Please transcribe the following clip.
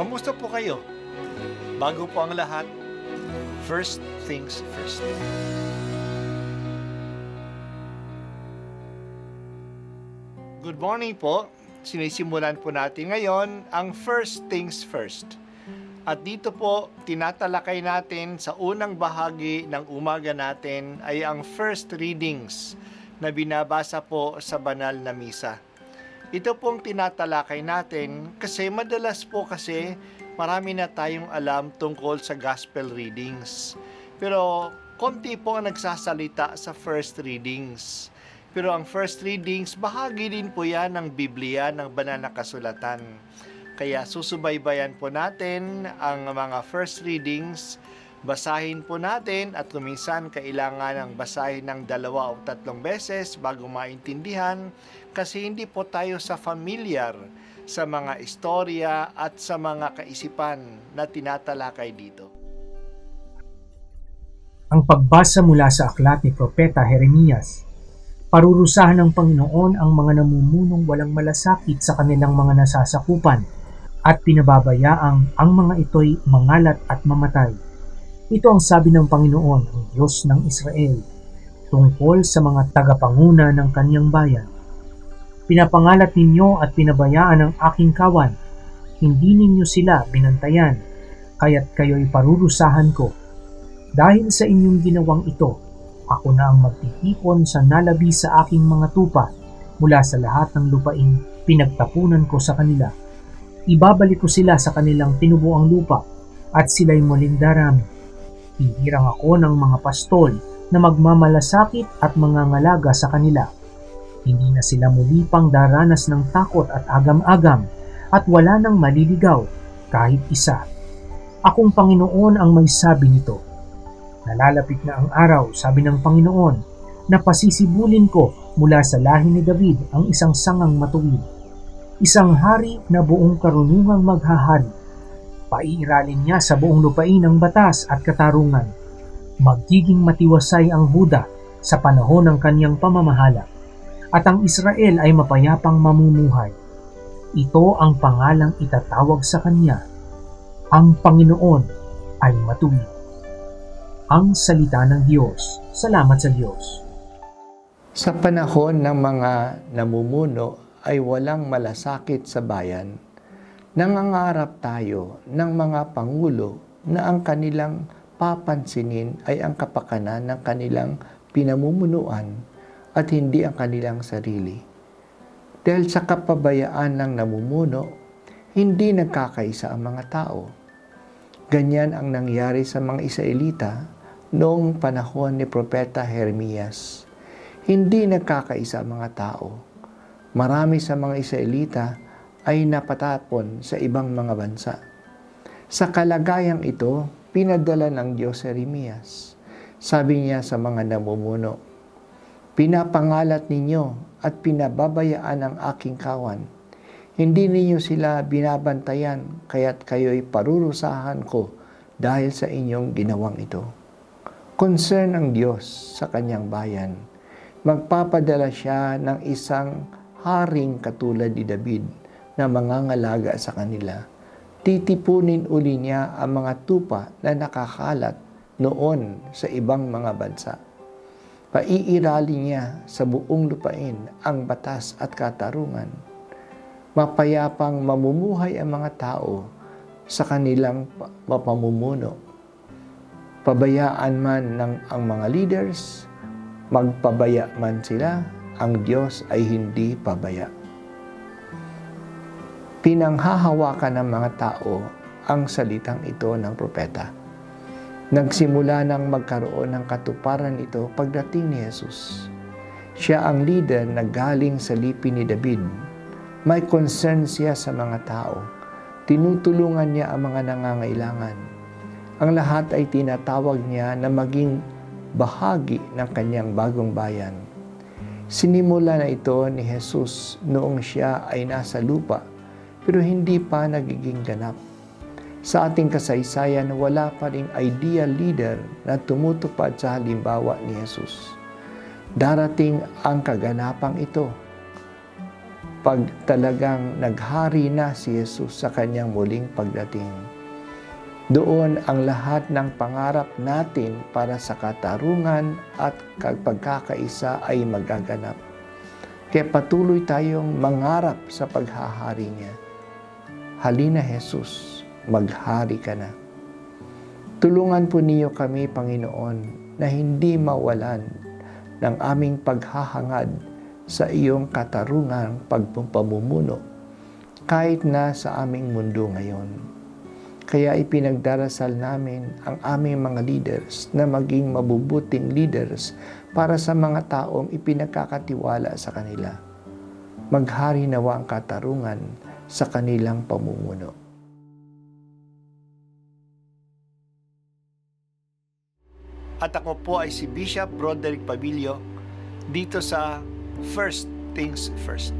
Kamusta po kayo? Bago po ang lahat, first things first. Good morning po. Sinisimulan po natin ngayon ang first things first. At dito po, tinatalakay natin sa unang bahagi ng umaga natin ay ang first readings na binabasa po sa banal na misa. Ito pong tinatalakay natin kasi madalas po kasi marami na tayong alam tungkol sa gospel readings. Pero konti po ang nagsasalita sa first readings. Pero ang first readings, bahagi din po yan ng Biblia, ng banal na kasulatan. Kaya susubaybayan po natin ang mga first readings, basahin po natin at kuminsan kailangan ng basahin ng 2 o 3 beses bago maintindihan kasi hindi po tayo familiar sa mga istorya at sa mga kaisipan na tinatalakay dito. Ang pagbasa mula sa aklat ni Propeta Jeremias. Parurusahan ng Panginoon ang mga namumunong walang malasakit sa kanilang mga nasasakupan at pinababayaang ang mga ito'y mangalat at mamatay. Ito ang sabi ng Panginoon, ang Diyos ng Israel, tungkol sa mga tagapanguna ng kanyang bayan. Pinapangalat ninyo at pinabayaan ang aking kawan. Hindi ninyo sila binantayan, kaya't kayo'y parurusahan ko. Dahil sa inyong ginawang ito, ako na ang magtitipon sa nalabi sa aking mga tupa mula sa lahat ng lupaing pinagtapunan ko sa kanila. Ibabalik ko sila sa kanilang tinubuang lupa at sila'y muling darami. Hihirang ako ng mga pastol na magmamalasakit at mangangalaga sa kanila. Hindi na sila muli pang daranas ng takot at agam-agam at wala nang maliligaw kahit isa. Akong Panginoon ang may sabi nito. Nalalapit na ang araw, sabi ng Panginoon, na pasisibulin ko mula sa lahi ni David ang isang sangang matuwid. Isang hari na buong karunungang maghahari. Paiiralin niya sa buong lupain ang batas at katarungan. Magiging matiwasay ang Huda sa panahon ng kanyang pamamahala, at ang Israel ay mapayapang mamumuhay. Ito ang pangalang itatawag sa kanya. Ang Panginoon ay matuwid. Ang salita ng Diyos. Salamat sa Diyos. Sa panahon ng mga namumuno ay walang malasakit sa bayan, nangangarap tayo ng mga pangulo na ang kanilang papansinin ay ang kapakanan ng kanilang pinamumunuan at hindi ang kanilang sarili. Dahil sa kapabayaan ng namumuno, hindi nagkakaisa ang mga tao. Ganyan ang nangyari sa mga Israelita noong panahon ni Propeta Jeremias. Hindi nagkakaisa ang mga tao. Marami sa mga Israelita ay napatapon sa ibang mga bansa. Sa kalagayang ito, pinadala ng Diyos si Jeremias. Sabi niya sa mga namumuno, pinapangalat ninyo at pinababayaan ang aking kawan. Hindi ninyo sila binabantayan, kaya't kayo'y parurusahan ko dahil sa inyong ginawang ito. Concern ng Diyos sa kanyang bayan. Magpapadala siya ng isang haring katulad ni David na mangangalaga sa kanila. Titipunin uli niya ang mga tupa na nakakalat noon sa ibang mga bansa. Paiirali niya sa buong lupain ang batas at katarungan. Mapayapang mamumuhay ang mga tao sa kanilang mapamumuno. Pabayaan man ng ang mga leaders, magpabaya man sila, ang Diyos ay hindi pabaya. Pinanghahawakan ng mga tao ang salitang ito ng propeta. Nagsimula nang magkaroon ng katuparan ito pagdating ni Jesus. Siya ang leader na galing sa lipi ni David. May concern siya sa mga tao. Tinutulungan niya ang mga nangangailangan. Ang lahat ay tinatawag niya na maging bahagi ng kanyang bagong bayan. Sinimula na ito ni Jesus noong siya ay nasa lupa, pero hindi pa nagiging ganap. Sa ating kasaysayan, wala pa ring ideal leader na tumutupad sa halimbawa ni Jesus. Darating ang kaganapang ito. kapag talagang naghari na si Jesus sa kanyang muling pagdating. Doon ang lahat ng pangarap natin para sa katarungan at pagkakaisa ay magaganap. Kaya patuloy tayong mangarap sa paghahari niya. Halina Jesus, maghari ka na. Tulungan po niyo kami, Panginoon, na hindi mawalan ng aming paghahangad sa iyong katarungang pagpamumuno kahit na sa aming mundo ngayon. Kaya ipinagdarasal namin ang aming mga leaders na maging mabubuting leaders para sa mga taong ipinagkakatiwala sa kanila. Maghari nawa ang katarungan sa kanilang pamumuno. At ako po ay si Bishop Broderick Pabilio dito sa First Things First.